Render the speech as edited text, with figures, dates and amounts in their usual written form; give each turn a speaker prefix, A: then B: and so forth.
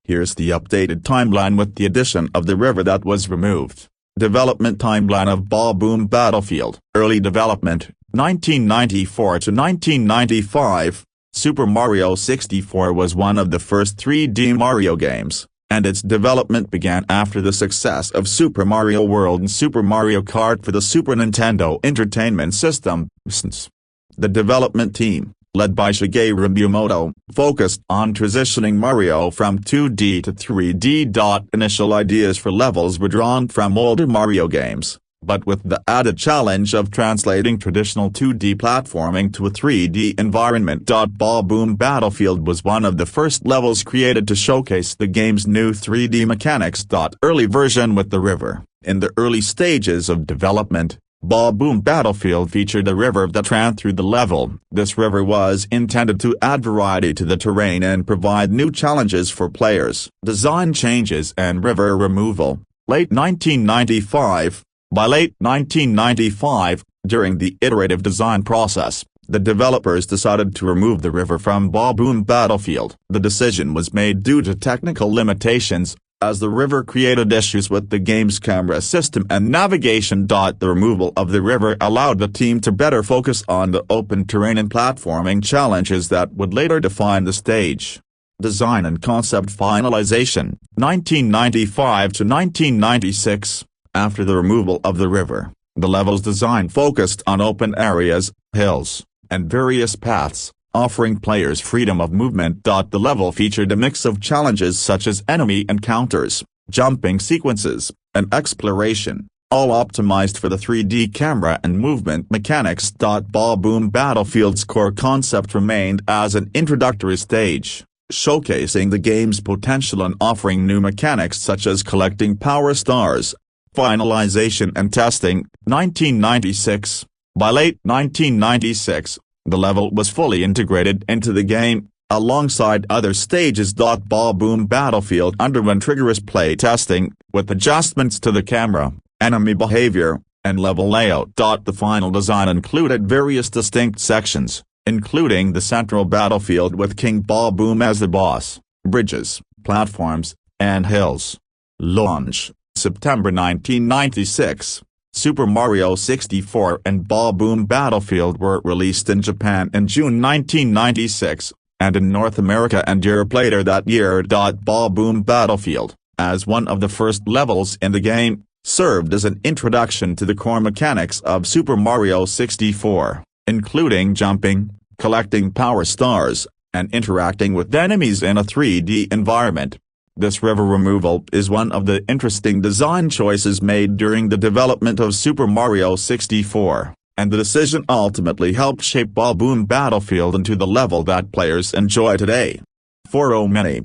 A: Here's the updated timeline with the addition of the river that was removed. Development timeline of Bob-omb Battlefield. Early development, 1994 to 1995. Super Mario 64 was one of the first 3D Mario games, and its development began after the success of Super Mario World and Super Mario Kart for the Super Nintendo Entertainment System. The development team, led by Shigeru Miyamoto, focused on transitioning Mario from 2D to 3D. Initial ideas for levels were drawn from older Mario games, but with the added challenge of translating traditional 2D platforming to a 3D environment. Bob-omb Battlefield was one of the first levels created to showcase the game's new 3D mechanics. Early version with the river. In the early stages of development, Bob-omb Battlefield featured a river that ran through the level. This river was intended to add variety to the terrain and provide new challenges for players. Design changes and river removal. Late 1995. By late 1995, during the iterative design process, the developers decided to remove the river from Bob-omb Battlefield. The decision was made due to technical limitations, as the river created issues with the game's camera system and navigation. The removal of the river allowed the team to better focus on the open terrain and platforming challenges that would later define the stage. Design and concept finalization, 1995 to 1996. After the removal of the river, the level's design focused on open areas, hills, and various paths, offering players freedom of movement. The level featured a mix of challenges such as enemy encounters, jumping sequences, and exploration, all optimized for the 3D camera and movement mechanics. Bob-omb Battlefield's core concept remained as an introductory stage, showcasing the game's potential and offering new mechanics such as collecting power stars. Finalization and testing, 1996. By late 1996, the level was fully integrated into the game, alongside other stages. Bob-omb Battlefield underwent rigorous play testing, with adjustments to the camera, enemy behavior, and level layout. The final design included various distinct sections, including the central battlefield with King Bob-omb as the boss, bridges, platforms, and hills. Launch, September 1996. Super Mario 64 and Bob-omb Battlefield were released in Japan in June 1996, and in North America and Europe later that year. Bob-omb Battlefield, as one of the first levels in the game, served as an introduction to the core mechanics of Super Mario 64, including jumping, collecting power stars, and interacting with enemies in a 3D environment. This river removal is one of the interesting design choices made during the development of Super Mario 64, and the decision ultimately helped shape Bob-omb Battlefield into the level that players enjoy today. For many,